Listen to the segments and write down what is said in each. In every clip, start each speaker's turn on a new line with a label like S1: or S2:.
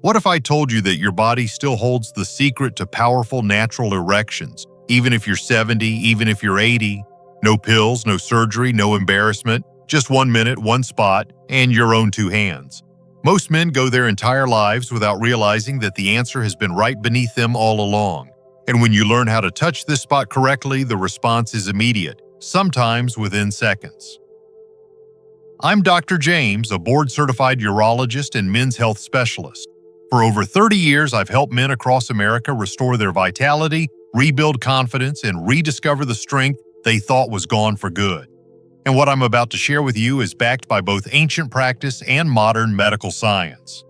S1: What if I told you that your body still holds the secret to powerful natural erections, even if you're 70, even if you're 80? No pills, no surgery, no embarrassment, just 1 minute, one spot, and your own 2 hands. Most men go their entire lives without realizing that the answer has been right beneath them all along. And when you learn how to touch this spot correctly, the response is immediate, sometimes within seconds. I'm Dr. James, a board-certified urologist and men's health specialist. For over 30 years, I've helped men across America restore their vitality, rebuild confidence, and rediscover the strength they thought was gone for good. And what I'm about to share with you is backed by both ancient practice and modern medical science.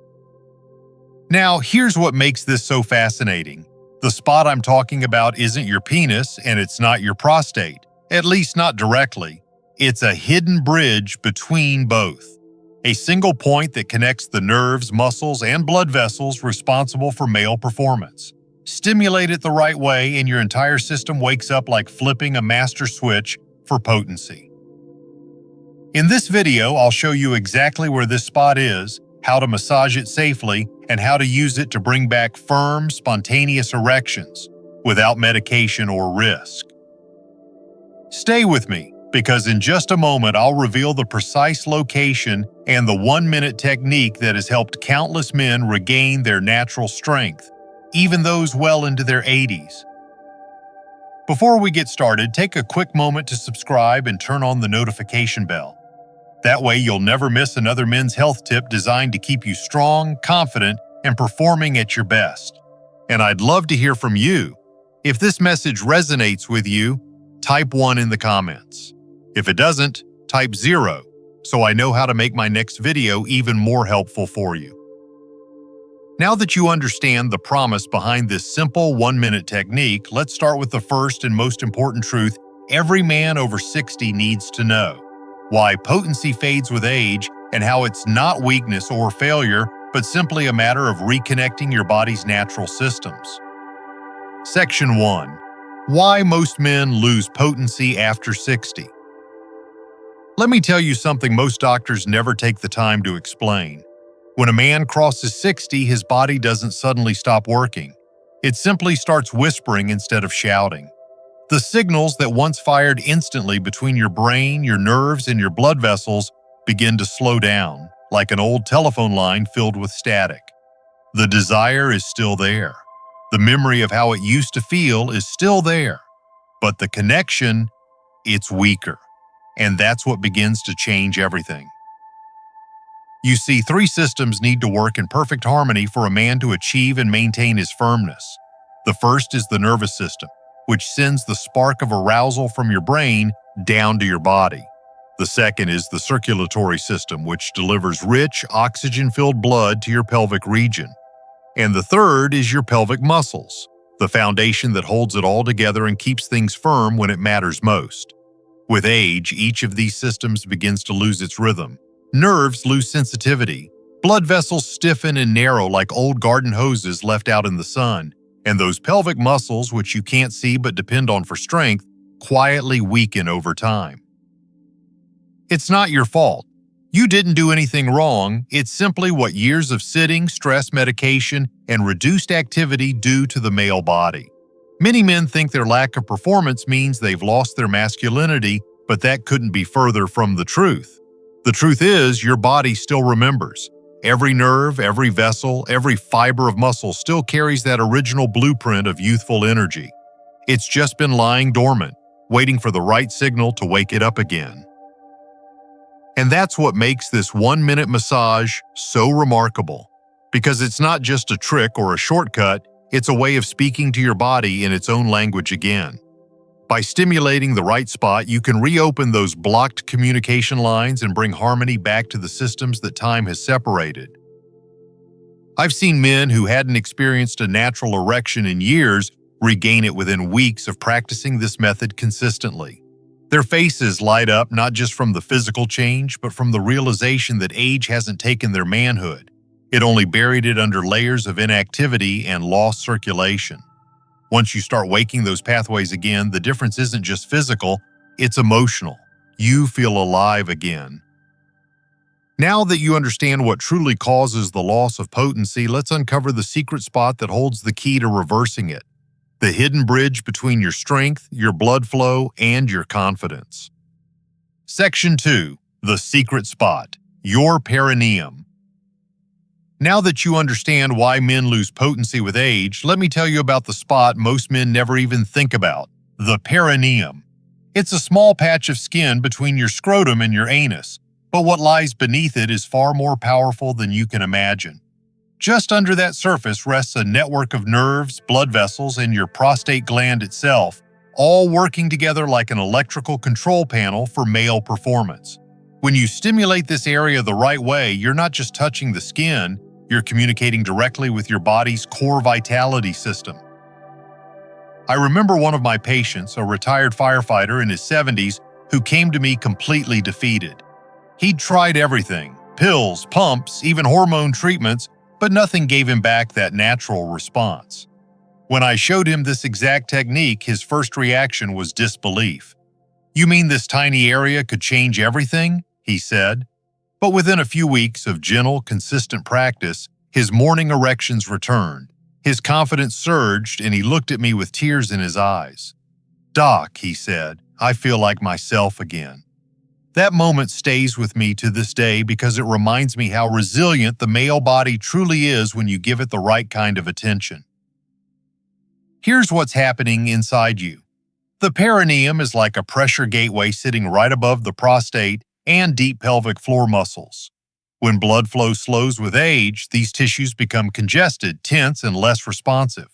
S1: Now, here's what makes this so fascinating. The spot I'm talking about isn't your penis, and it's not your prostate, at least not directly. It's a hidden bridge between both. A single point that connects the nerves, muscles, and blood vessels responsible for male performance. Stimulate it the right way, and your entire system wakes up like flipping a master switch for potency. In this video, I'll show you exactly where this spot is, how to massage it safely, and how to use it to bring back firm, spontaneous erections without medication or risk. Stay with me, because in just a moment I'll reveal the precise location and the 1-minute technique that has helped countless men regain their natural strength, even those well into their 80s. Before we get started, take a quick moment to subscribe and turn on the notification bell. That way you'll never miss another men's health tip designed to keep you strong, confident, and performing at your best. And I'd love to hear from you. If this message resonates with you, type 1 in the comments. If it doesn't, type 0, so I know how to make my next video even more helpful for you. Now that you understand the promise behind this simple 1-minute technique, let's start with the first and most important truth every man over 60 needs to know: why potency fades with age and how it's not weakness or failure, but simply a matter of reconnecting your body's natural systems. Section 1. Why most men lose potency after 60. Let me tell you something most doctors never take the time to explain. When a man crosses 60, his body doesn't suddenly stop working. It simply starts whispering instead of shouting. The signals that once fired instantly between your brain, your nerves, and your blood vessels begin to slow down, like an old telephone line filled with static. The desire is still there. The memory of how it used to feel is still there. But the connection, it's weaker. And that's what begins to change everything. You see, 3 systems need to work in perfect harmony for a man to achieve and maintain his firmness. The first is the nervous system, which sends the spark of arousal from your brain down to your body. The second is the circulatory system, which delivers rich, oxygen-filled blood to your pelvic region. And the third is your pelvic muscles, the foundation that holds it all together and keeps things firm when it matters most. With age, each of these systems begins to lose its rhythm. Nerves lose sensitivity. Blood vessels stiffen and narrow like old garden hoses left out in the sun. And those pelvic muscles, which you can't see but depend on for strength, quietly weaken over time. It's not your fault. You didn't do anything wrong. It's simply what years of sitting, stress medication, and reduced activity do to the male body. Many men think their lack of performance means they've lost their masculinity, but that couldn't be further from the truth. The truth is, your body still remembers. Every nerve, every vessel, every fiber of muscle still carries that original blueprint of youthful energy. It's just been lying dormant, waiting for the right signal to wake it up again. And that's what makes this 1-minute massage so remarkable. Because it's not just a trick or a shortcut, it's a way of speaking to your body in its own language again. By stimulating the right spot, you can reopen those blocked communication lines and bring harmony back to the systems that time has separated. I've seen men who hadn't experienced a natural erection in years regain it within weeks of practicing this method consistently. Their faces light up not just from the physical change, but from the realization that age hasn't taken their manhood. It only buried it under layers of inactivity and lost circulation. Once you start waking those pathways again, the difference isn't just physical, it's emotional. You feel alive again. Now that you understand what truly causes the loss of potency, let's uncover the secret spot that holds the key to reversing it. The hidden bridge between your strength, your blood flow, and your confidence. Section 2. The secret spot. Your perineum. Now that you understand why men lose potency with age, let me tell you about the spot most men never even think about. The perineum. It's a small patch of skin between your scrotum and your anus, but what lies beneath it is far more powerful than you can imagine. Just under that surface rests a network of nerves, blood vessels, and your prostate gland itself, all working together like an electrical control panel for male performance. When you stimulate this area the right way, you're not just touching the skin, you're communicating directly with your body's core vitality system. I remember one of my patients, a retired firefighter in his 70s, who came to me completely defeated. He'd tried everything, pills, pumps, even hormone treatments, but nothing gave him back that natural response. When I showed him this exact technique, his first reaction was disbelief. "You mean this tiny area could change everything?" he said. But within a few weeks of gentle, consistent practice, his morning erections returned. His confidence surged, and he looked at me with tears in his eyes. "Doc," he said, "I feel like myself again." That moment stays with me to this day because it reminds me how resilient the male body truly is when you give it the right kind of attention. Here's what's happening inside you. The perineum is like a pressure gateway sitting right above the prostate and deep pelvic floor muscles. When blood flow slows with age, these tissues become congested, tense, and less responsive.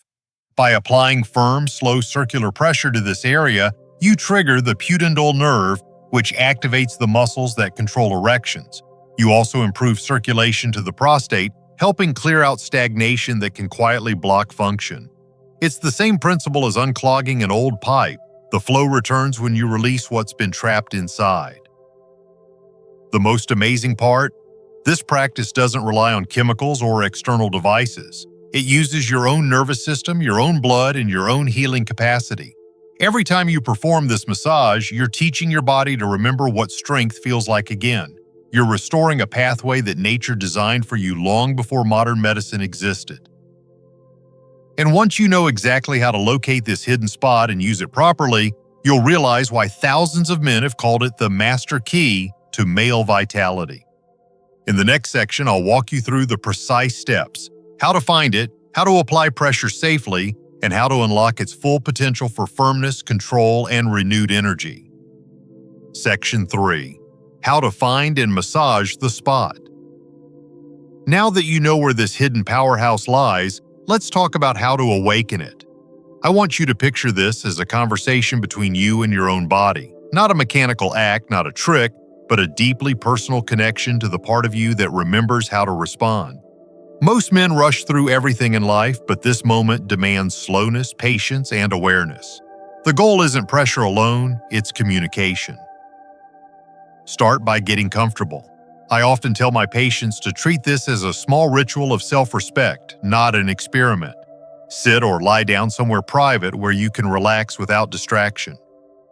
S1: By applying firm, slow circular pressure to this area, you trigger the pudendal nerve, which activates the muscles that control erections. You also improve circulation to the prostate, helping clear out stagnation that can quietly block function. It's the same principle as unclogging an old pipe. The flow returns when you release what's been trapped inside. The most amazing part? This practice doesn't rely on chemicals or external devices. It uses your own nervous system, your own blood, and your own healing capacity. Every time you perform this massage, you're teaching your body to remember what strength feels like again. You're restoring a pathway that nature designed for you long before modern medicine existed. And once you know exactly how to locate this hidden spot and use it properly, you'll realize why thousands of men have called it the master key to male vitality. In the next section, I'll walk you through the precise steps, how to find it, how to apply pressure safely, and how to unlock its full potential for firmness, control, and renewed energy. Section 3. How to find and massage the spot. Now that you know where this hidden powerhouse lies, let's talk about how to awaken it. I want you to picture this as a conversation between you and your own body. Not a mechanical act, not a trick, but a deeply personal connection to the part of you that remembers how to respond. Most men rush through everything in life, but this moment demands slowness, patience, and awareness. The goal isn't pressure alone, it's communication. Start by getting comfortable. I often tell my patients to treat this as a small ritual of self-respect, not an experiment. Sit or lie down somewhere private where you can relax without distraction.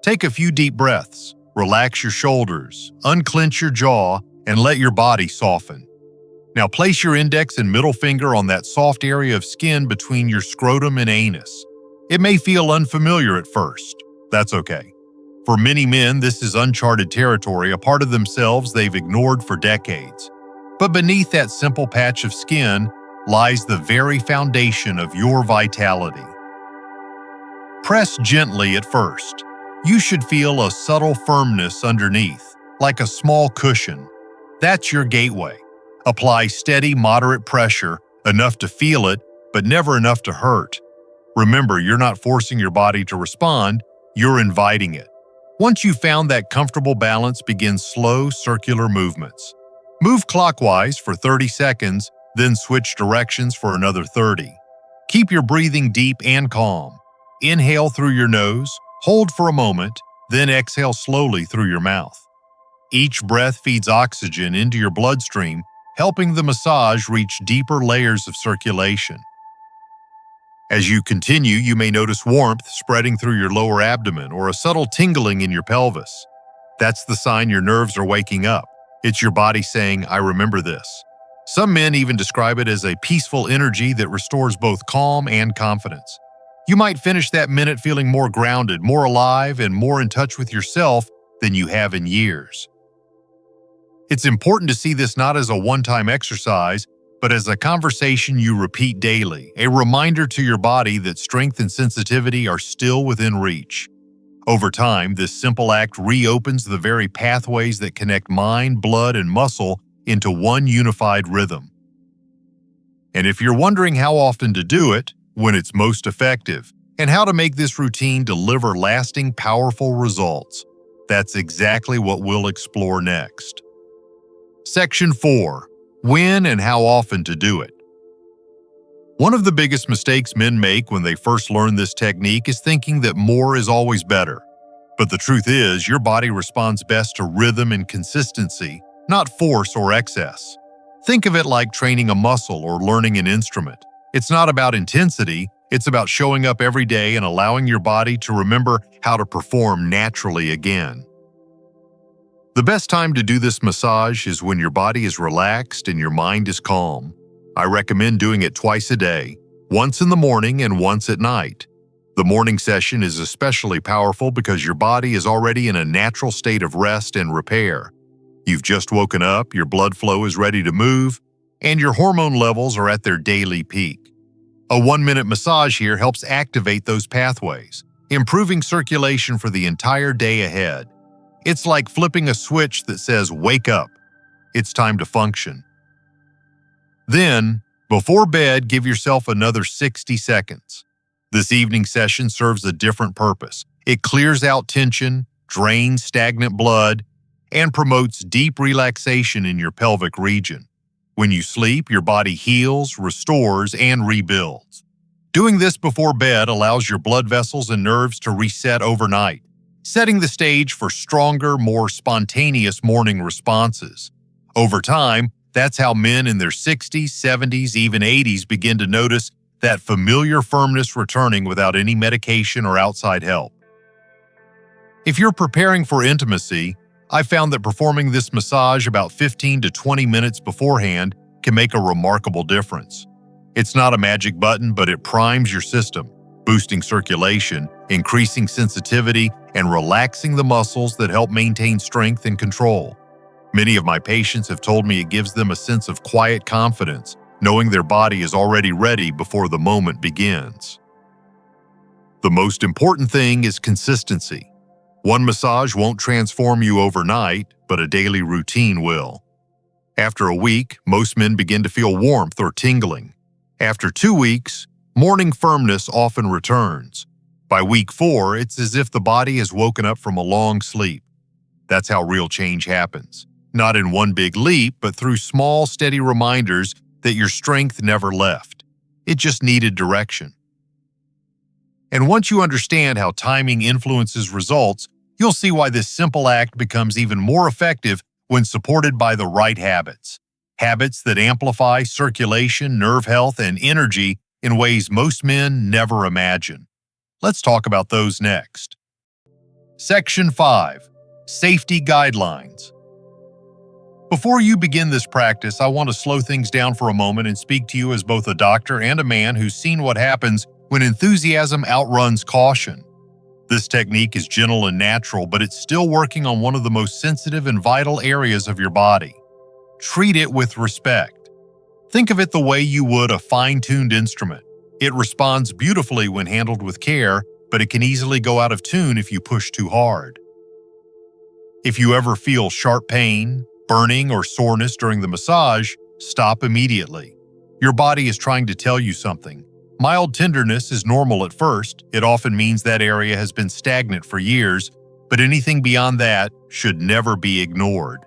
S1: Take a few deep breaths, relax your shoulders, unclench your jaw, and let your body soften. Now place your index and middle finger on that soft area of skin between your scrotum and anus. It may feel unfamiliar at first. That's okay. For many men, this is uncharted territory, a part of themselves they've ignored for decades. But beneath that simple patch of skin lies the very foundation of your vitality. Press gently at first. You should feel a subtle firmness underneath, like a small cushion. That's your gateway. Apply steady, moderate pressure, enough to feel it, but never enough to hurt. Remember, you're not forcing your body to respond, you're inviting it. Once you've found that comfortable balance, begin slow, circular movements. Move clockwise for 30 seconds, then switch directions for another 30. Keep your breathing deep and calm. Inhale through your nose, hold for a moment, then exhale slowly through your mouth. Each breath feeds oxygen into your bloodstream, helping the massage reach deeper layers of circulation. As you continue, you may notice warmth spreading through your lower abdomen or a subtle tingling in your pelvis. That's the sign your nerves are waking up. It's your body saying, "I remember this." Some men even describe it as a peaceful energy that restores both calm and confidence. You might finish that minute feeling more grounded, more alive, and more in touch with yourself than you have in years. It's important to see this not as a one-time exercise, but as a conversation you repeat daily, a reminder to your body that strength and sensitivity are still within reach. Over time, this simple act reopens the very pathways that connect mind, blood, and muscle into one unified rhythm. And if you're wondering how often to do it, when it's most effective, and how to make this routine deliver lasting, powerful results, that's exactly what we'll explore next. Section 4. When and how often to do it. One of the biggest mistakes men make when they first learn this technique is thinking that more is always better. But the truth is, your body responds best to rhythm and consistency, not force or excess. Think of it like training a muscle or learning an instrument. It's not about intensity, it's about showing up every day and allowing your body to remember how to perform naturally again. The best time to do this massage is when your body is relaxed and your mind is calm. I recommend doing it twice a day, once in the morning and once at night. The morning session is especially powerful because your body is already in a natural state of rest and repair. You've just woken up, your blood flow is ready to move, and your hormone levels are at their daily peak. A 1-minute massage here helps activate those pathways, improving circulation for the entire day ahead. It's like flipping a switch that says, "Wake up. It's time to function." Then, before bed, give yourself another 60 seconds. This evening session serves a different purpose. It clears out tension, drains stagnant blood, and promotes deep relaxation in your pelvic region. When you sleep, your body heals, restores, and rebuilds. Doing this before bed allows your blood vessels and nerves to reset overnight, setting the stage for stronger, more spontaneous morning responses. Over time, that's how men in their 60s, 70s, even 80s begin to notice that familiar firmness returning without any medication or outside help. If you're preparing for intimacy, I found that performing this massage about 15 to 20 minutes beforehand can make a remarkable difference. It's not a magic button, but it primes your system, boosting circulation, increasing sensitivity, and relaxing the muscles that help maintain strength and control. Many of my patients have told me it gives them a sense of quiet confidence, knowing their body is already ready before the moment begins. The most important thing is consistency. One massage won't transform you overnight, but a daily routine will. After a week, most men begin to feel warmth or tingling. After 2 weeks, morning firmness often returns. By week 4, it's as if the body has woken up from a long sleep. That's how real change happens. Not in one big leap, but through small, steady reminders that your strength never left. It just needed direction. And once you understand how timing influences results, you'll see why this simple act becomes even more effective when supported by the right habits. Habits that amplify circulation, nerve health, and energy in ways most men never imagine. Let's talk about those next. Section 5. Safety Guidelines. Before you begin this practice, I want to slow things down for a moment and speak to you as both a doctor and a man who's seen what happens when enthusiasm outruns caution. This technique is gentle and natural, but it's still working on one of the most sensitive and vital areas of your body. Treat it with respect. Think of it the way you would a fine-tuned instrument. It responds beautifully when handled with care, but it can easily go out of tune if you push too hard. If you ever feel sharp pain, burning, or soreness during the massage, stop immediately. Your body is trying to tell you something. Mild tenderness is normal at first. It often means that area has been stagnant for years, but anything beyond that should never be ignored.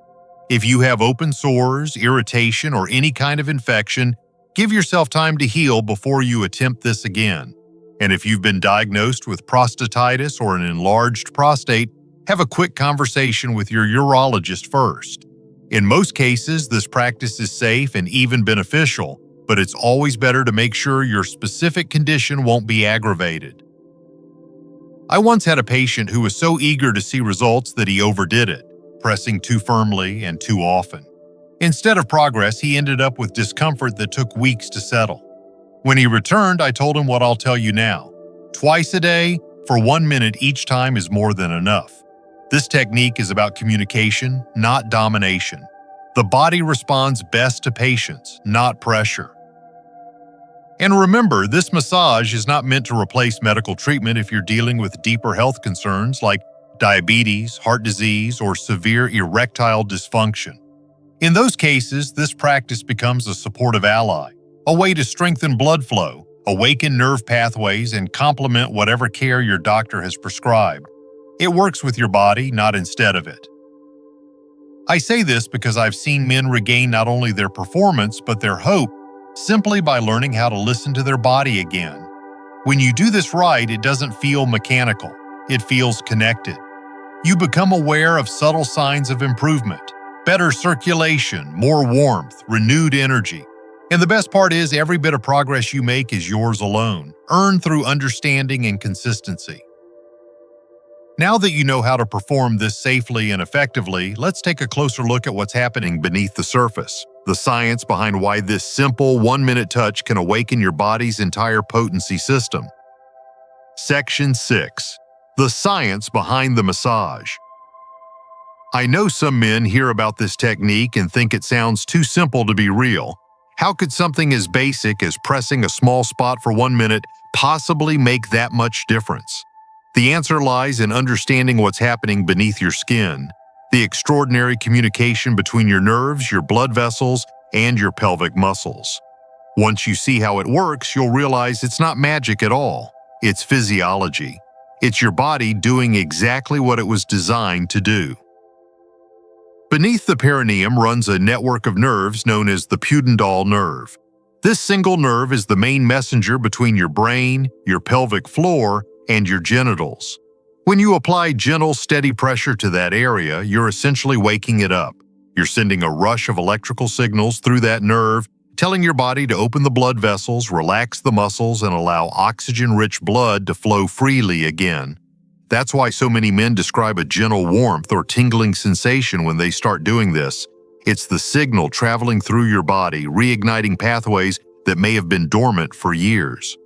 S1: If you have open sores, irritation, or any kind of infection, give yourself time to heal before you attempt this again. And if you've been diagnosed with prostatitis or an enlarged prostate, have a quick conversation with your urologist first. In most cases, this practice is safe and even beneficial, but it's always better to make sure your specific condition won't be aggravated. I once had a patient who was so eager to see results that he overdid it. pressing too firmly and too often. Instead of progress, he ended up with discomfort that took weeks to settle. When he returned, I told him what I'll tell you now. Twice a day, for 1 minute each time is more than enough. This technique is about communication, not domination. The body responds best to patience, not pressure. And remember, this massage is not meant to replace medical treatment if you're dealing with deeper health concerns like diabetes, heart disease, or severe erectile dysfunction. In those cases, this practice becomes a supportive ally, a way to strengthen blood flow, awaken nerve pathways, and complement whatever care your doctor has prescribed. It works with your body, not instead of it. I say this because I've seen men regain not only their performance, but their hope, simply by learning how to listen to their body again. When you do this right, it doesn't feel mechanical. It feels connected. You become aware of subtle signs of improvement, better circulation, more warmth, renewed energy. And the best part is, every bit of progress you make is yours alone, earned through understanding and consistency. Now that you know how to perform this safely and effectively, let's take a closer look at what's happening beneath the surface, the science behind why this simple 1-minute touch can awaken your body's entire potency system. Section 6. The science behind the massage. I know some men hear about this technique and think it sounds too simple to be real. How could something as basic as pressing a small spot for 1 minute possibly make that much difference? The answer lies in understanding what's happening beneath your skin, the extraordinary communication between your nerves, your blood vessels, and your pelvic muscles. Once you see how it works, you'll realize it's not magic at all. It's physiology. It's your body doing exactly what it was designed to do. Beneath the perineum runs a network of nerves known as the pudendal nerve. This single nerve is the main messenger between your brain, your pelvic floor, and your genitals. When you apply gentle, steady pressure to that area, you're essentially waking it up. You're sending a rush of electrical signals through that nerve, telling your body to open the blood vessels, relax the muscles, and allow oxygen-rich blood to flow freely again. That's why so many men describe a gentle warmth or tingling sensation when they start doing this. It's the signal traveling through your body, reigniting pathways that may have been dormant for years.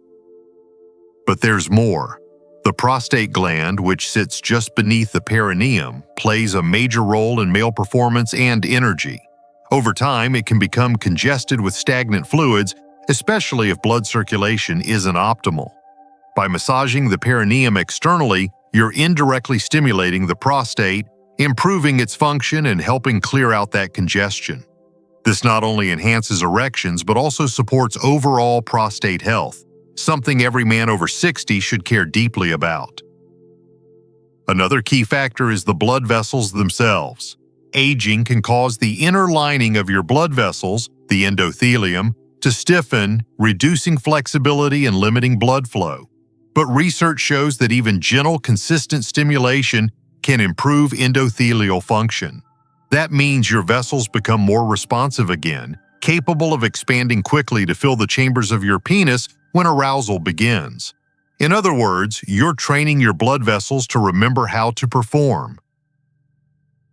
S1: But there's more. The prostate gland, which sits just beneath the perineum, plays a major role in male performance and energy. Over time, it can become congested with stagnant fluids, especially if blood circulation isn't optimal. By massaging the perineum externally, you're indirectly stimulating the prostate, improving its function and helping clear out that congestion. This not only enhances erections, but also supports overall prostate health, something every man over 60 should care deeply about. Another key factor is the blood vessels themselves. Aging can cause the inner lining of your blood vessels, the endothelium, to stiffen, reducing flexibility and limiting blood flow. But research shows that even gentle, consistent stimulation can improve endothelial function. That means your vessels become more responsive again, capable of expanding quickly to fill the chambers of your penis when arousal begins. In other words, you're training your blood vessels to remember how to perform.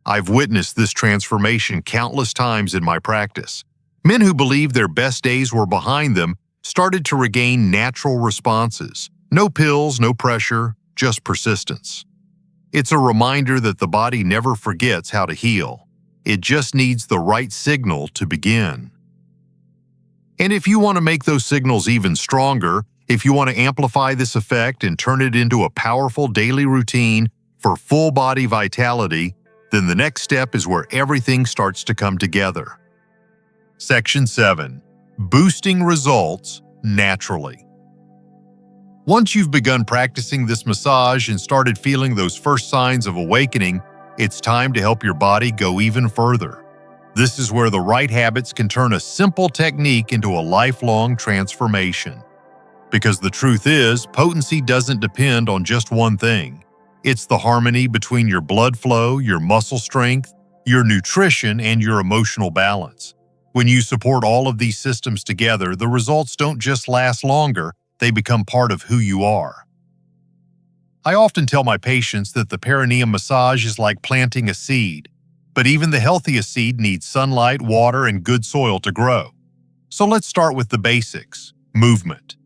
S1: I've witnessed this transformation countless times in my practice. Men who believed their best days were behind them started to regain natural responses. No pills, no pressure, just persistence. It's a reminder that the body never forgets how to heal. It just needs the right signal to begin. And if you want to make those signals even stronger, if you want to amplify this effect and turn it into a powerful daily routine for full body vitality, then the next step is where everything starts to come together. Section 7. Boosting results naturally. Once you've begun practicing this massage and started feeling those first signs of awakening, it's time to help your body go even further. This is where the right habits can turn a simple technique into a lifelong transformation. Because the truth is, potency doesn't depend on just one thing. It's the harmony between your blood flow, your muscle strength, your nutrition, and your emotional balance. When you support all of these systems together, the results don't just last longer, they become part of who you are. I often tell my patients that the perineum massage is like planting a seed. but even the healthiest seed needs sunlight, water, and good soil to grow. So let's start with the basics: movement.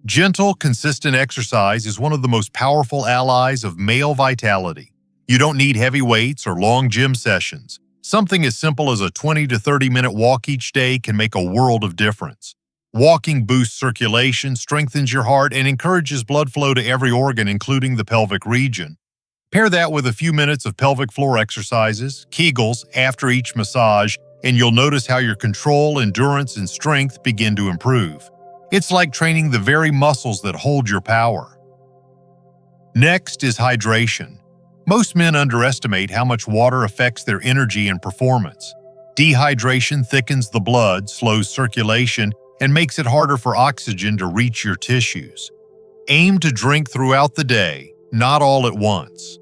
S1: Gentle, consistent exercise is one of the most powerful allies of male vitality. You don't need heavy weights or long gym sessions. Something as simple as a 20 to 30-minute walk each day can make a world of difference. Walking boosts circulation, strengthens your heart, and encourages blood flow to every organ, including the pelvic region. Pair that with a few minutes of pelvic floor exercises, Kegels, after each massage, and you'll notice how your control, endurance, and strength begin to improve. It's like training the very muscles that hold your power. Next is hydration. Most men underestimate how much water affects their energy and performance. Dehydration thickens the blood, slows circulation, and makes it harder for oxygen to reach your tissues. Aim to drink throughout the day, not all at once.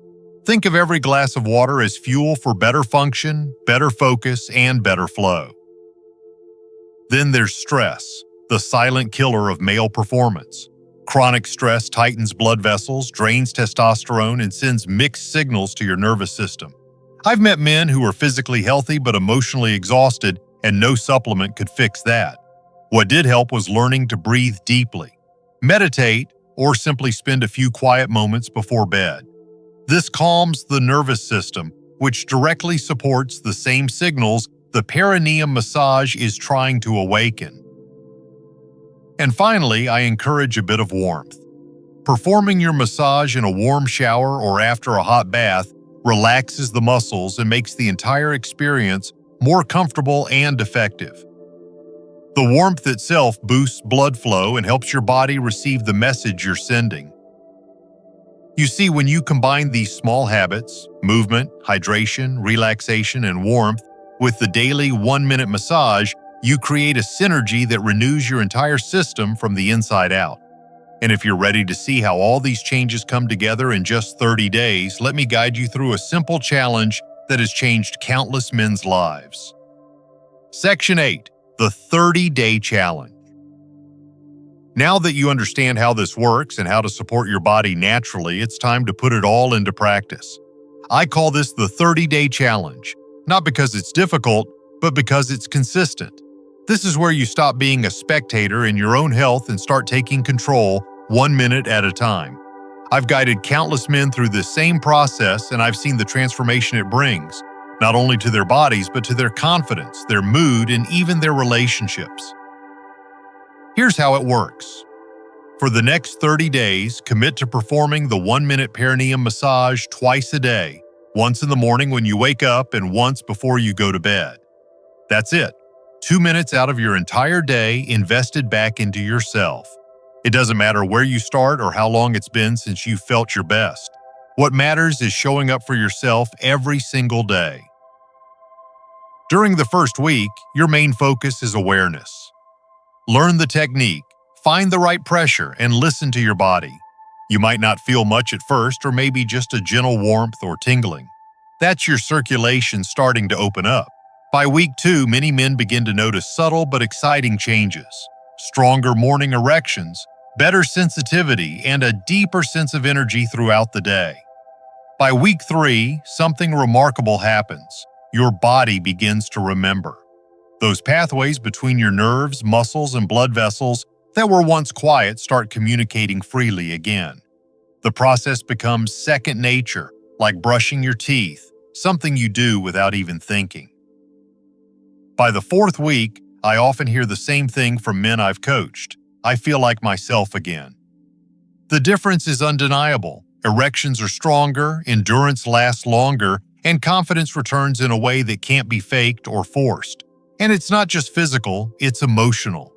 S1: Think of every glass of water as fuel for better function, better focus, and better flow. Then there's stress, the silent killer of male performance. Chronic stress tightens blood vessels, drains testosterone, and sends mixed signals to your nervous system. I've met men who are physically healthy but emotionally exhausted, and no supplement could fix that. What did help was learning to breathe deeply, meditate, or simply spend a few quiet moments before bed. This calms the nervous system, which directly supports the same signals the perineum massage is trying to awaken. And finally, I encourage a bit of warmth. Performing your massage in a warm shower or after a hot bath relaxes the muscles and makes the entire experience more comfortable and effective. The warmth itself boosts blood flow and helps your body receive the message you're sending. You see, when you combine these small habits, movement, hydration, relaxation, and warmth, with the daily 1-minute massage, you create a synergy that renews your entire system from the inside out. And if you're ready to see how all these changes come together in just 30 days, let me guide you through a simple challenge that has changed countless men's lives. Section 8. The 30-Day Challenge. Now that you understand how this works and how to support your body naturally, it's time to put it all into practice. I call this the 30-Day Challenge, not because it's difficult, but because it's consistent. This is where you stop being a spectator in your own health and start taking control 1 minute at a time. I've guided countless men through this same process, and I've seen the transformation it brings, not only to their bodies, but to their confidence, their mood, and even their relationships. Here's how it works. For the next 30 days, commit to performing the 1-minute perineum massage twice a day, once in the morning when you wake up and once before you go to bed. That's it. 2 minutes out of your entire day invested back into yourself. It doesn't matter where you start or how long it's been since you felt your best. What matters is showing up for yourself every single day. During the first week, your main focus is awareness. Learn the technique, find the right pressure, and listen to your body. You might not feel much at first, or maybe just a gentle warmth or tingling. That's your circulation starting to open up. By week 2, many men begin to notice subtle but exciting changes. Stronger morning erections, better sensitivity, and a deeper sense of energy throughout the day. By week 3, something remarkable happens. Your body begins to remember. Those pathways between your nerves, muscles, and blood vessels that were once quiet start communicating freely again. The process becomes second nature, like brushing your teeth, something you do without even thinking. By the 4th week, I often hear the same thing from men I've coached. I feel like myself again. The difference is undeniable. Erections are stronger, endurance lasts longer, and confidence returns in a way that can't be faked or forced. And it's not just physical, it's emotional.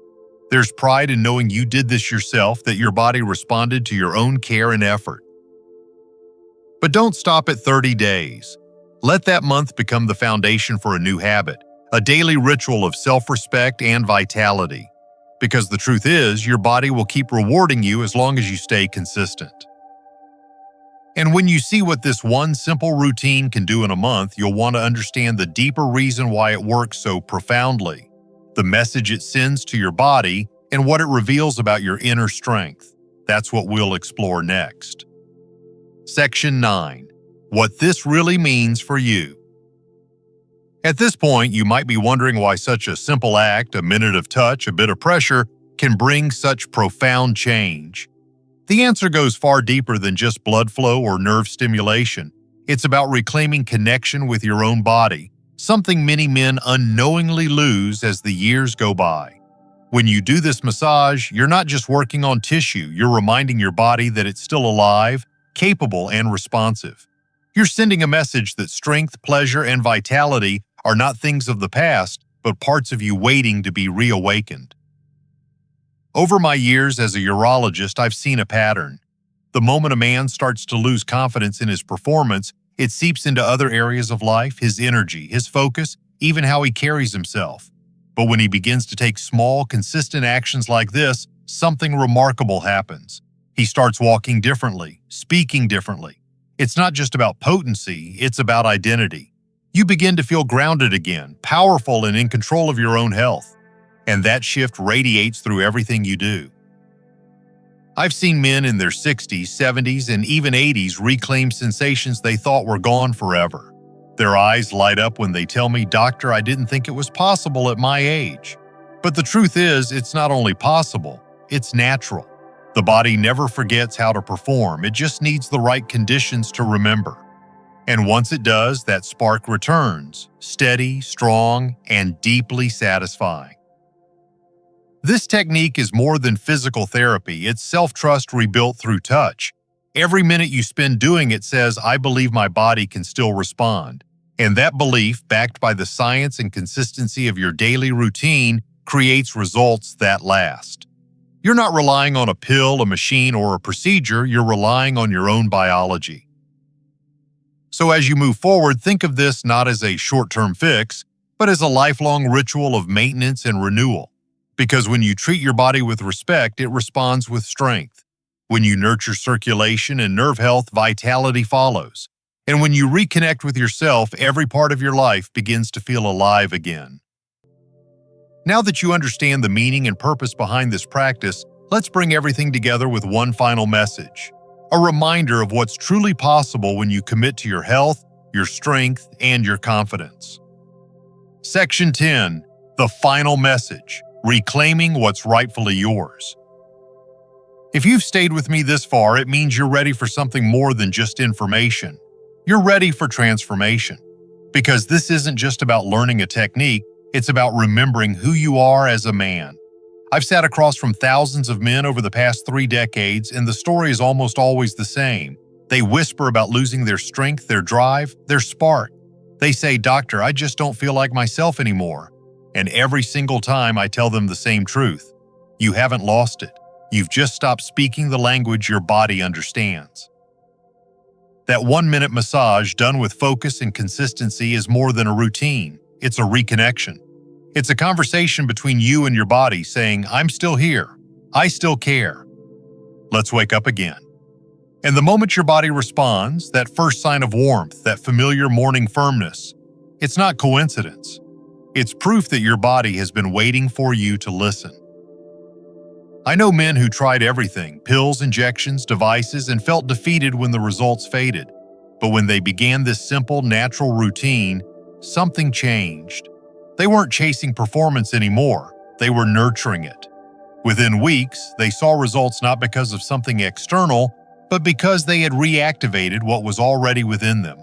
S1: There's pride in knowing you did this yourself, that your body responded to your own care and effort. But don't stop at 30 days. Let that month become the foundation for a new habit, a daily ritual of self-respect and vitality. Because the truth is, your body will keep rewarding you as long as you stay consistent. And when you see what this one simple routine can do in a month, you'll want to understand the deeper reason why it works so profoundly, the message it sends to your body, and what it reveals about your inner strength. That's what we'll explore next. Section 9. What this really means for you. At this point, you might be wondering why such a simple act, a minute of touch, a bit of pressure, can bring such profound change. The answer goes far deeper than just blood flow or nerve stimulation. It's about reclaiming connection with your own body, something many men unknowingly lose as the years go by. When you do this massage, you're not just working on tissue, you're reminding your body that it's still alive, capable, and responsive. You're sending a message that strength, pleasure, and vitality are not things of the past, but parts of you waiting to be reawakened. Over my years as a urologist, I've seen a pattern. The moment a man starts to lose confidence in his performance, it seeps into other areas of life, his energy, his focus, even how he carries himself. But when he begins to take small, consistent actions like this, something remarkable happens. He starts walking differently, speaking differently. It's not just about potency, it's about identity. You begin to feel grounded again, powerful and in control of your own health. And that shift radiates through everything you do. I've seen men in their 60s, 70s, and even 80s reclaim sensations they thought were gone forever. Their eyes light up when they tell me, "Doctor, I didn't think it was possible at my age." But the truth is, it's not only possible, it's natural. The body never forgets how to perform, it just needs the right conditions to remember. And once it does, that spark returns, steady, strong, and deeply satisfying. This technique is more than physical therapy, it's self-trust rebuilt through touch. Every minute you spend doing it says, "I believe my body can still respond." And that belief, backed by the science and consistency of your daily routine, creates results that last. You're not relying on a pill, a machine, or a procedure, you're relying on your own biology. So as you move forward, think of this not as a short-term fix, but as a lifelong ritual of maintenance and renewal. Because when you treat your body with respect, it responds with strength. When you nurture circulation and nerve health, vitality follows. And when you reconnect with yourself, every part of your life begins to feel alive again. Now that you understand the meaning and purpose behind this practice, let's bring everything together with one final message. A reminder of what's truly possible when you commit to your health, your strength, and your confidence. Section 10. The final message. Reclaiming what's rightfully yours. If you've stayed with me this far, it means you're ready for something more than just information. You're ready for transformation. Because this isn't just about learning a technique, it's about remembering who you are as a man. I've sat across from thousands of men over the past 3 decades, and the story is almost always the same. They whisper about losing their strength, their drive, their spark. They say, "Doctor, I just don't feel like myself anymore." And every single time I tell them the same truth. You haven't lost it. You've just stopped speaking the language your body understands. That 1-minute massage done with focus and consistency is more than a routine. It's a reconnection. It's a conversation between you and your body saying, "I'm still here. I still care. Let's wake up again." And the moment your body responds, that first sign of warmth, that familiar morning firmness, it's not coincidence. It's proof that your body has been waiting for you to listen. I know men who tried everything, pills, injections, devices, and felt defeated when the results faded. But when they began this simple, natural routine, something changed. They weren't chasing performance anymore, they were nurturing it. Within weeks, they saw results not because of something external, but because they had reactivated what was already within them.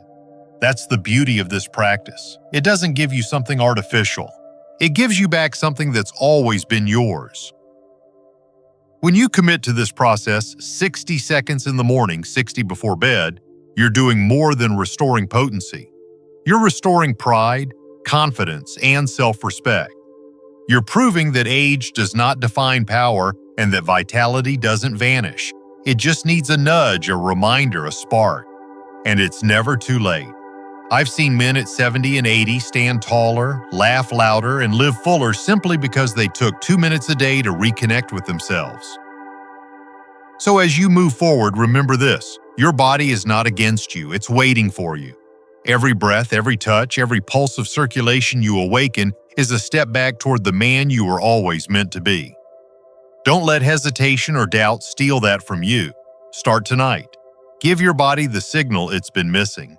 S1: That's the beauty of this practice. It doesn't give you something artificial. It gives you back something that's always been yours. When you commit to this process, 60 seconds in the morning, 60 before bed, you're doing more than restoring potency. You're restoring pride, confidence, and self-respect. You're proving that age does not define power and that vitality doesn't vanish. It just needs a nudge, a reminder, a spark. And it's never too late. I've seen men at 70 and 80 stand taller, laugh louder, and live fuller simply because they took 2 minutes a day to reconnect with themselves. So as you move forward, remember this: your body is not against you, it's waiting for you. Every breath, every touch, every pulse of circulation you awaken is a step back toward the man you were always meant to be. Don't let hesitation or doubt steal that from you. Start tonight. Give your body the signal it's been missing.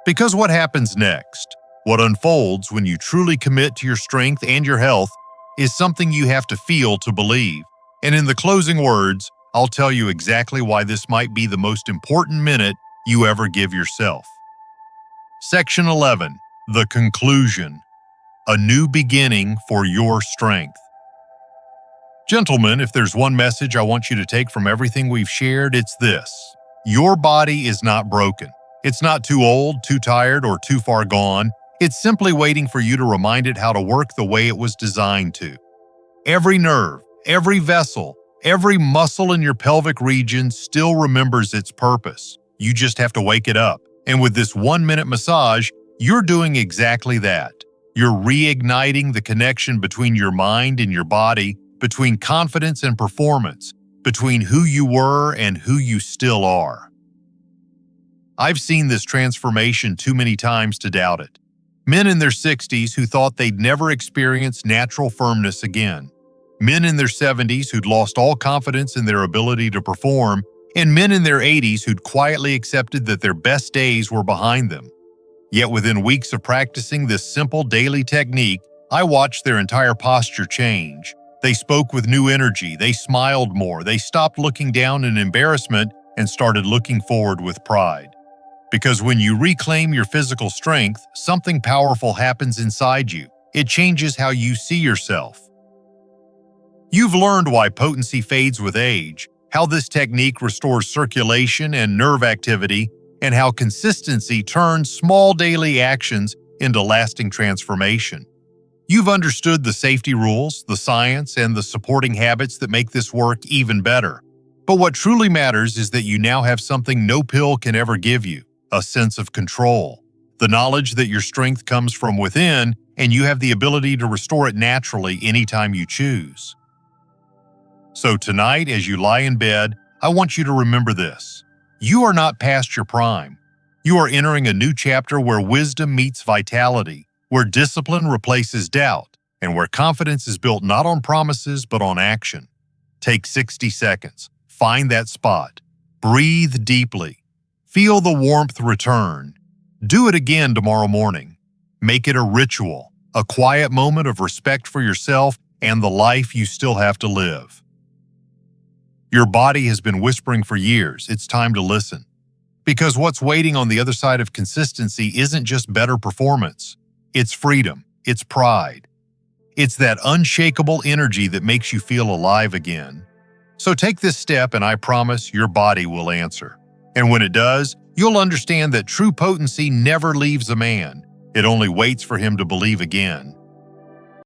S1: Because what happens next? What unfolds when you truly commit to your strength and your health is something you have to feel to believe. And in the closing words, I'll tell you exactly why this might be the most important minute you ever give yourself. Section 11. The conclusion. A new beginning for your strength. Gentlemen, if there's one message I want you to take from everything we've shared, it's this. Your body is not broken. It's not too old, too tired, or too far gone. It's simply waiting for you to remind it how to work the way it was designed to. Every nerve, every vessel, every muscle in your pelvic region still remembers its purpose. You just have to wake it up. And with this 1-minute massage, you're doing exactly that. You're reigniting the connection between your mind and your body, between confidence and performance, between who you were and who you still are. I've seen this transformation too many times to doubt it. Men in their 60s who thought they'd never experience natural firmness again. Men in their 70s who'd lost all confidence in their ability to perform, and men in their 80s who'd quietly accepted that their best days were behind them. Yet within weeks of practicing this simple daily technique, I watched their entire posture change. They spoke with new energy, they smiled more, they stopped looking down in embarrassment and started looking forward with pride. Because when you reclaim your physical strength, something powerful happens inside you. It changes how you see yourself. You've learned why potency fades with age, how this technique restores circulation and nerve activity, and how consistency turns small daily actions into lasting transformation. You've understood the safety rules, the science, and the supporting habits that make this work even better. But what truly matters is that you now have something no pill can ever give you. A sense of control, the knowledge that your strength comes from within and you have the ability to restore it naturally anytime you choose. So tonight, as you lie in bed, I want you to remember this. You are not past your prime. You are entering a new chapter where wisdom meets vitality, where discipline replaces doubt, and where confidence is built not on promises but on action. Take 60 seconds. Find that spot. Breathe deeply. Feel the warmth return. Do it again tomorrow morning. Make it a ritual, a quiet moment of respect for yourself and the life you still have to live. Your body has been whispering for years. It's time to listen. Because what's waiting on the other side of consistency isn't just better performance. It's freedom. It's pride. It's that unshakable energy that makes you feel alive again. So take this step and I promise your body will answer. And when it does, you'll understand that true potency never leaves a man. It only waits for him to believe again.